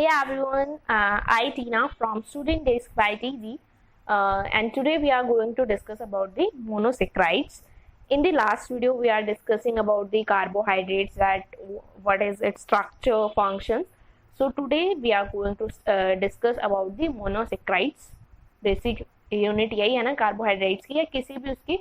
Hey everyone, I Tina from Student Desk by TG, and today we are going to discuss about the monosaccharides. In the last video, we are discussing about the carbohydrates, that what is its structure, functions. So today we are going to discuss about the monosaccharides. Basic unit यही है ना carbohydrates की, या किसी भी उसकी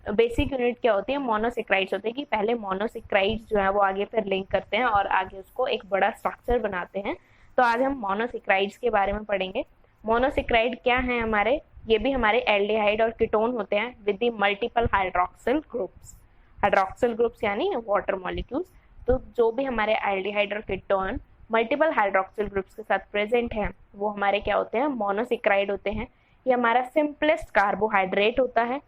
basic unit क्या होती है, मोनोसेक्राइड्स होते हैं कि पहले मोनोसेक्राइड्स जो है वो आगे फिर लिंक करते हैं और आगे उसको एक बड़ा स्ट्रक्चर बनाते हैं। तो आज हम मोनोसेक्राइड्स के बारे में पढ़ेंगे। मोनोसेक्राइड क्या है हमारे, ये भी हमारे एल्डिहाइड और कीटोन होते हैं with the multiple hydroxyl groups. Hydroxyl groups यानी वाटर मॉलिक्यूल्स। तो जो भी हमारे एल्डिहाइड और कीटोन मल्टीपल हाइड्रोक्सिल ग्रुप्स के साथ प्रेजेंट हैं वो हमारे क्या होते हैं, मोनोसेक्राइड होते हैं। ये हमारा सिंपलेस्ट कार्बोहाइड्रेट होता है।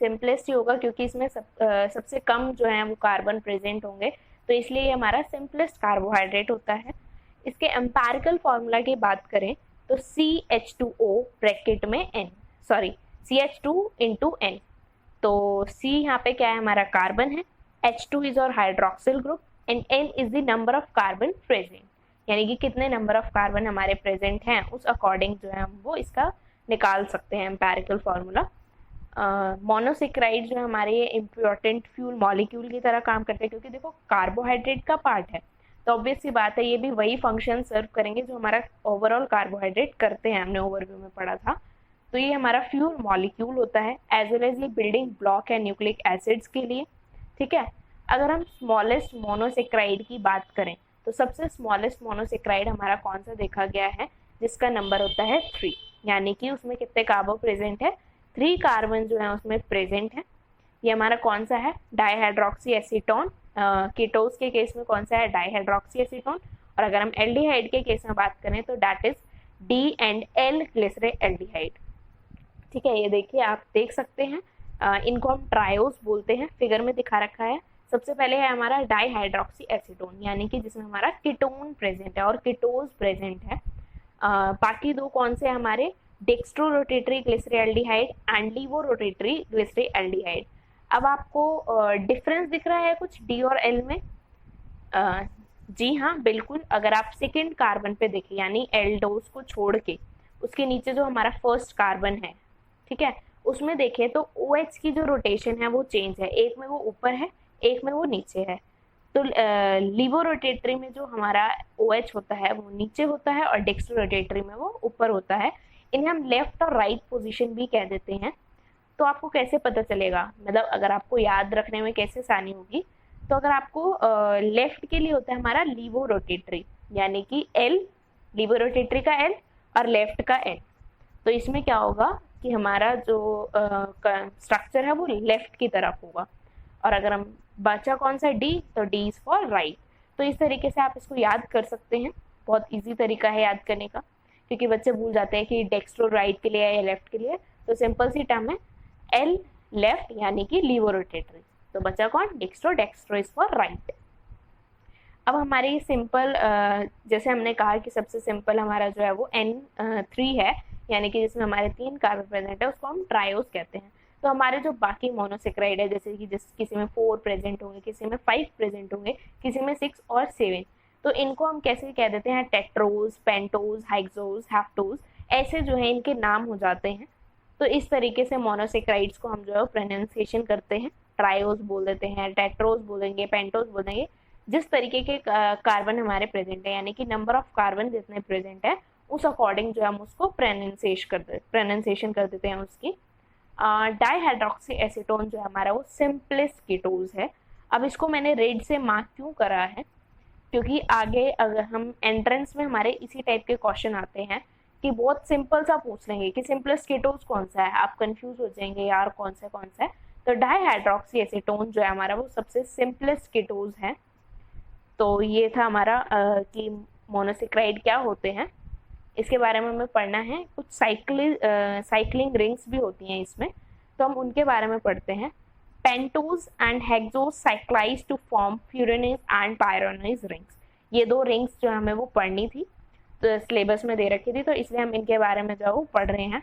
सिंपलेस्ट ही होगा क्योंकि इसमें सबसे कम जो है वो कार्बन प्रेजेंट होंगे, तो इसलिए ये हमारा सिंपलेस्ट कार्बोहाइड्रेट होता है। इसके एम्पैरिकल फॉर्मूला की बात करें तो CH2O ब्रैकेट में N, sorry CH2 into N। तो C यहाँ पे क्या है, हमारा कार्बन है, H2 इज और hydroxyl group and N is the number of carbon present, यानी कि कितने नंबर ऑफ कार्बन हमारे प्रेजेंट हैं उस अकॉर्डिंग जो है हम वो इसका निकाल सकते हैं एम्पैरिकल फॉर्मूला। मोनोसेक्राइड जो हमारे इम्पोर्टेंट फ्यूल मॉलिक्यूल की तरह काम करते हैं, क्योंकि देखो कार्बोहाइड्रेट का पार्ट है तो ऑब्वियस सी बात है ये भी वही फंक्शन सर्व करेंगे जो हमारा ओवरऑल कार्बोहाइड्रेट करते हैं, हमने ओवरव्यू में पढ़ा था। तो ये हमारा फ्यूल मॉलिक्यूल होता है एज वेल एज ये बिल्डिंग ब्लॉक है न्यूक्लिक एसिड्स के लिए। ठीक है, अगर हम स्मॉलेस्ट मोनोसेक्राइड की बात करें तो सबसे स्मॉलेस्ट मोनोसेक्राइड हमारा कौन सा देखा गया है, जिसका नंबर होता है 3, यानी कि उसमें कितने कार्बो प्रेजेंट है, 3 कार्बन जो है उसमें प्रेजेंट है। ये हमारा कौन सा है, डाईहाइड्रोक्सी एसीटोन। कीटोस के केस में कौन सा है, डाईहाइड्रोक्सी एसीटोन। और अगर हम एल्डिहाइड के केस में बात करें तो दैट इज D&L ग्लिसरेल्डिहाइड। ठीक है, ये देखिए आप देख सकते हैं, इनको हम ट्रायोस बोलते हैं, फिगर में दिखा रखा है। सबसे पहले है हमारा डाईहाइड्रोक्सी एसीटोन, यानी कि जिसमें हमारा कीटोन प्रेजेंट है और कीटोज प्रेजेंट है। बाकी दो कौन से हमारे, dextrorotatory glyceraldehyde and levorotatory glyceraldehyde. अब आपको डिफरेंस दिख रहा है कुछ डी और एल में? जी हाँ बिल्कुल, अगर आप सेकेंड कार्बन पे देखें यानी एल्डोस को छोड़ के उसके नीचे जो हमारा फर्स्ट कार्बन है, ठीक है, उसमें देखें तो OH की जो रोटेशन है वो चेंज है, एक में वो ऊपर है एक में वो नीचे है। तो लीवो रोटेटरी में जो हमारा OH होता है वो नीचे होता है और डेक्स्ट्रो रोटेटरी में वो ऊपर होता है। इन्हें हम लेफ्ट और राइट पोजीशन भी कह देते हैं। तो आपको कैसे पता चलेगा, मतलब अगर आपको याद रखने में कैसे आसानी होगी, तो अगर आपको लेफ्ट के लिए होता है हमारा लीवो रोटेटरी, यानी कि L, लीवो रोटेटरी का L और लेफ्ट का N। तो इसमें क्या होगा कि हमारा जो स्ट्रक्चर है वो लेफ्ट की तरफ होगा। और अगर हम बचा कौन सा D, तो D इज फॉर राइट। तो इस तरीके से आप इसको याद कर सकते हैं, बहुत इजी तरीका है याद करने का, क्योंकि बच्चे भूल जाते हैं कि डेक्स्ट्रो राइट के लिए है या लेफ्ट के लिए। तो सिंपल सी टर्म है L लेफ्ट यानी कि लीवो रोटेटरी। तो बचा कौन, dextro, dextro is for right. अब हमारी सिंपल, जैसे हमने कहा कि सबसे सिंपल हमारा जो है वो N3 है, यानी कि जिसमें हमारे 3 कार्बन प्रेजेंट है उसको हम ट्रायोस कहते हैं। तो हमारे जो बाकी मोनोसेक्राइड है, जैसे कि किसी में 4 प्रेजेंट होंगे, किसी में 5 प्रेजेंट होंगे, किसी में 6 और 7, तो इनको हम कैसे कह देते हैं, टेट्रोज, पेंटोज, हेक्सोज, हेप्टोज, ऐसे जो है इनके नाम हो जाते हैं। तो इस तरीके से मोनोसेक्राइड्स को हम जो है प्रोनाउंसिएशन करते हैं, ट्रायोस बोल देते हैं, टेट्रोज बोलेंगे, पेंटोज बोलेंगे, जिस तरीके के कार्बन हमारे प्रेजेंट है, यानी कि नंबर ऑफ कार्बन जितने प्रेजेंट है उस अकॉर्डिंग जो है हम उसको प्रोनाउंसिएशन कर देते हैं उसकी। डाईहाइड्रोक्सी एसीटोन जो है हमारा वो सिंपलेस्ट कीटोज है। अब इसको मैंने रेड से मार्क क्यों करा है, क्योंकि आगे अगर हम एंट्रेंस में हमारे इसी टाइप के क्वेश्चन आते हैं कि बहुत सिंपल सा पूछ लेंगे कि सिंपलेस्ट कीटोज कौन सा है, आप कंफ्यूज हो जाएंगे यार कौन सा है। तो डाईहाइड्रोक्सी एसीटोन जो है हमारा वो सबसे सिंपलेस्ट कीटोज है। तो ये था हमारा कि मोनोसेक्राइड क्या होते हैं, इसके बारे में हमें पढ़ना है। कुछ साइक्लिंग रिंग्स भी होती हैं इसमें, तो हम उनके बारे में पढ़ते हैं। Pentose and hexose cyclize to form furanose and pyranose rings. ये 2 रिंग्स जो हमें वो पढ़नी थी, तो सिलेबस में दे रखी थी, तो इसलिए हम इनके बारे में जो वो पढ़ रहे हैं।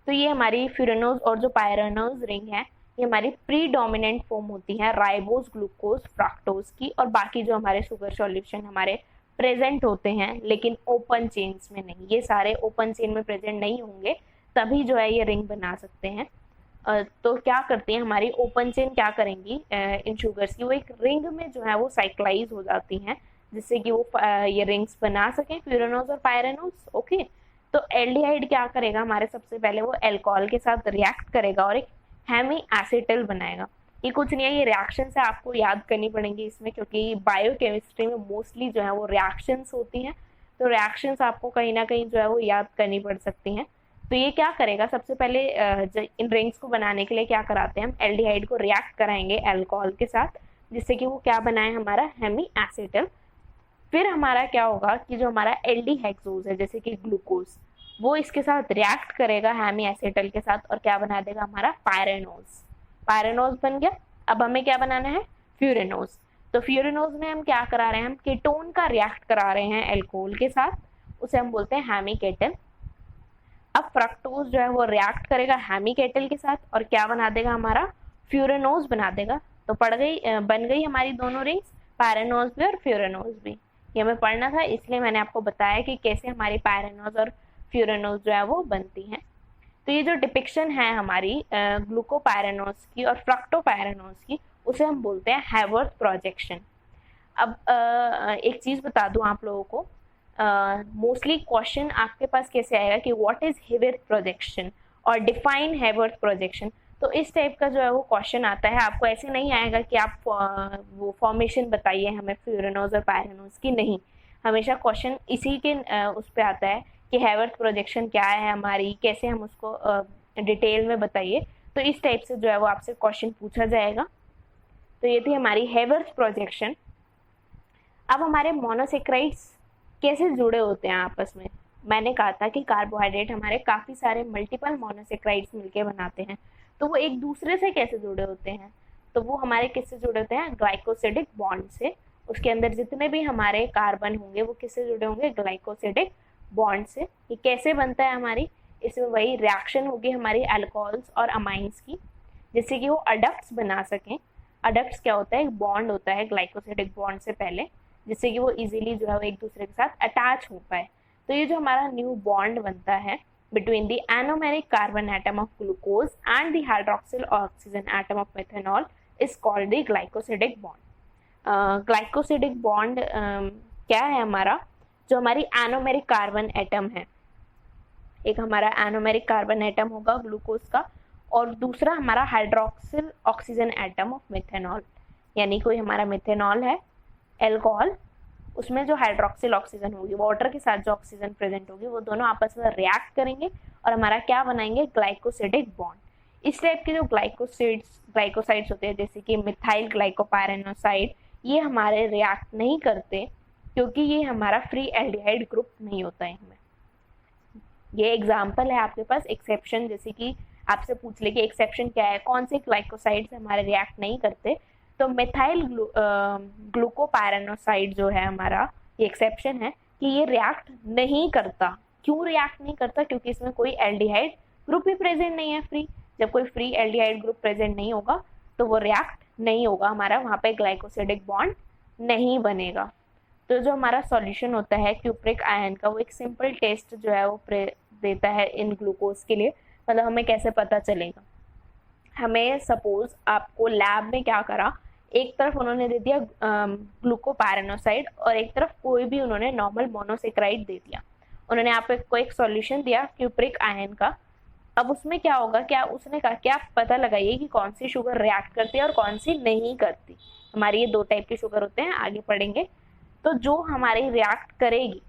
तो ये हमारी फ्यूरेनोज और जो पायरोनोज रिंग है ये हमारी प्रीडोमिनेंट फॉर्म होती है राइबोज, ग्लूकोज, फ्रक्टोज की, और बाकी जो हमारे शुगर सॉल्यूशन हमारे प्रेजेंट होते हैं, लेकिन ओपन चेन्स में नहीं। ये सारे ओपन चेन में प्रेजेंट नहीं होंगे, तभी जो है ये रिंग बना सकते हैं। तो क्या करती हैं हमारी ओपन चेन, क्या करेंगी इन शुगर्स की, वो एक रिंग में जो है वो साइक्लाइज हो जाती हैं, जिससे कि वो ये रिंग्स बना सकें, फ्यूरानोज और पायरेनोज। ओके, तो एल्डिहाइड क्या करेगा हमारे, सबसे पहले वो अल्कोहल के साथ रिएक्ट करेगा और एक हेमी एसिटल बनाएगा। ये कुछ नहीं है, ये रिएक्शन से आपको याद करनी पड़ेंगी इसमें, क्योंकि बायोकेमिस्ट्री में मोस्टली जो है वो रिएक्शंस होती हैं, तो रिएक्शंस आपको कहीं ना कहीं जो है वो याद करनी पड़ सकती हैं। तो ये क्या करेगा, सबसे पहले इन रिंग्स को बनाने के लिए क्या कराते हैं हम, एल्डिहाइड को रिएक्ट कराएंगे अल्कोहल के साथ, जिससे कि वो क्या बनाए हमारा हेमी एसिटल। फिर हमारा क्या होगा कि जो हमारा एल्डिहाइड्रोज है जैसे कि ग्लूकोज, वो इसके साथ रिएक्ट करेगा हेमी एसिटल के साथ और क्या बना देगा हमारा पायरेनोज। पायरेनोज बन गया। अब हमें क्या बनाना है, फ्यूरेनोज। तो फ्यूरेनोज में हम क्या करा रहे हैं, हम कीटोन का रिएक्ट करा रहे हैं अल्कोहल के साथ, उसे हम बोलते हैं हेमी केटल। अब फ्रक्टोज जो है वो रिएक्ट करेगा हेमी केटल के साथ और क्या बना देगा हमारा, फ्यूरेनोज बना देगा। तो बन गई हमारी दोनों रिंग्स, पायरेनोज भी और फ्यूरेनोज भी। ये हमें पढ़ना था, इसलिए मैंने आपको बताया कि कैसे हमारी पायरेनोज और फ्यूरेनोज जो है वो बनती हैं। तो ये जो डिपिक्शन है हमारी ग्लूकोपायरेनोज की और फ्रक्टोपायरेनोज की, उसे हम बोलते हैं हैवर्थ प्रोजेक्शन। अब एक चीज बता दूं आप लोगों को, मोस्टली क्वेश्चन आपके पास कैसे आएगा कि व्हाट इज हैवर्थ प्रोजेक्शन और डिफाइन हैवर्थ प्रोजेक्शन। तो इस टाइप का जो है वो क्वेश्चन आता है, आपको ऐसे नहीं आएगा कि आप वो फॉर्मेशन बताइए हमें फ्यूरेनोज और पायरेनोज की, नहीं। हमेशा क्वेश्चन इसी के उस पर आता है कि हैवर्थ प्रोजेक्शन क्या है हमारी, कैसे हम उसको डिटेल में बताइए। तो इस टाइप से जो है वो आपसे क्वेश्चन पूछा जाएगा। तो ये थी हमारी हैवर्थ प्रोजेक्शन। अब हमारे मोनोसेक्राइड्स कैसे जुड़े होते हैं आपस में। मैंने कहा था कि कार्बोहाइड्रेट हमारे काफ़ी सारे मल्टीपल मोनोसेक्राइड्स मिलके बनाते हैं, तो वो एक दूसरे से कैसे जुड़े होते हैं, तो वो हमारे किससे जुड़े होते हैं, ग्लाइकोसिडिक बॉन्ड से। उसके अंदर जितने भी हमारे कार्बन होंगे वो किससे जुड़े होंगे, ग्लाइकोसिडिक बॉन्ड से। ये कैसे बनता है हमारी, इसमें वही रिएक्शन होगी हमारी अल्कोहल्स और अमाइंस की, जिससे कि वो अडक्ट्स बना सकें। अडक्ट्स क्या होता है, एक बॉन्ड होता है ग्लाइकोसिडिक बॉन्ड से पहले, जिससे कि वो इजीली जो है वो एक दूसरे के साथ अटैच हो पाए। तो ये जो हमारा न्यू बॉन्ड बनता है between the anomeric carbon atom of glucose and the hydroxyl oxygen atom of methanol is called the glycosidic bond. Glycosidic bond क्या है हमारा, जो हमारी एनोमेरिक कार्बन एटम है, एक हमारा एनोमेरिक कार्बन एटम होगा ग्लूकोज का और दूसरा हमारा hydroxyl oxygen atom of methanol. यानी कोई हमारा मेथनॉल है अल्कोहल, उसमें जो हाइड्रोक्सिल ऑक्सीजन होगी, वाटर के साथ जो ऑक्सीजन प्रेजेंट होगी, वो दोनों आपस में रिएक्ट करेंगे और हमारा क्या बनाएंगे, ग्लाइकोसिडिक बॉन्ड। इस टाइप के जो ग्लाइकोसाइड्स होते हैं जैसे कि मिथाइल ग्लाइकोपायरेनोसाइड, ये हमारे रिएक्ट नहीं करते क्योंकि ये हमारा फ्री एल्डिहाइड ग्रुप नहीं होता है इनमें। ये एग्जाम्पल है आपके पास एक्सेप्शन, जैसे कि आपसे पूछ ले कि एक्सेप्शन क्या है, कौन से ग्लाइकोसाइड्स हमारे रिएक्ट नहीं करते, तो मिथाइल ग्लूकोपायरेनोसाइड जो है हमारा, ये एक्सेप्शन है कि ये रिएक्ट नहीं करता। क्यों रिएक्ट नहीं करता, क्योंकि इसमें कोई एल्डिहाइड ग्रुप भी प्रेजेंट नहीं है फ्री। जब कोई फ्री एल्डिहाइड ग्रुप प्रेजेंट नहीं होगा तो वो रिएक्ट नहीं होगा हमारा, वहाँ पे ग्लाइकोसिडिक बॉन्ड नहीं बनेगा। तो जो हमारा सॉल्यूशन होता है क्यूप्रिक आयन का, वो एक सिंपल टेस्ट जो है वो देता है इन ग्लूकोज के लिए। मतलब हमें कैसे पता चलेगा, हमें सपोज आपको लैब में क्या करा, एक तरफ उन्होंने दे दिया ग्लूकोपायरेनोसाइड और एक तरफ कोई भी उन्होंने नॉर्मल मोनोसेक्राइड दे दिया। उन्होंने आपको एक सॉल्यूशन दिया क्यूप्रिक आयन का। अब उसमें क्या होगा, क्या उसने कहा क्या पता लगाइए कि कौन सी शुगर रिएक्ट करती है और कौन सी नहीं करती। हमारी ये दो टाइप के शुगर होते हैं, आगे पढ़ेंगे। तो जो हमारी रिएक्ट करेगी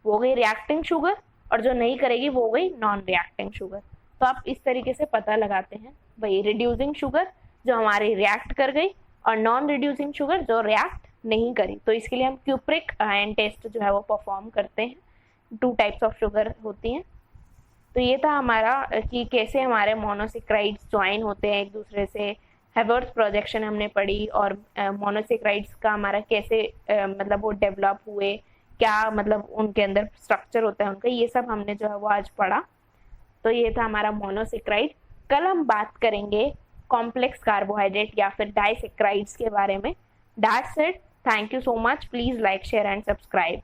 वो गई रिएक्टिंग शुगर और जो नहीं करेगी वो गई नॉन रिएक्टिंग शुगर। तो आप इस तरीके से पता लगाते हैं भाई, रिड्यूसिंग शुगर जो हमारी रिएक्ट कर गई और नॉन रिड्यूसिंग शुगर जो रिएक्ट नहीं करी। तो इसके लिए हम क्यूप्रिक आयन टेस्ट जो है वो परफॉर्म करते हैं। 2 टाइप्स ऑफ शुगर होती हैं। तो ये था हमारा कि कैसे हमारे मोनोसेक्राइड्स ज्वाइन होते हैं एक दूसरे से। हैवर्थ प्रोजेक्शन हमने पढ़ी और मोनोसेक्राइड्स का हमारा कैसे मतलब वो डेवलप हुए, क्या मतलब उनके अंदर स्ट्रक्चर होता है उनका, ये सब हमने जो है वो आज पढ़ा। तो ये था हमारा मोनोसेक्राइड। कल हम बात करेंगे कॉम्प्लेक्स कार्बोहाइड्रेट या फिर डाइसेक्राइड्स के बारे में। That's it. Thank you so much. Please like, share and subscribe.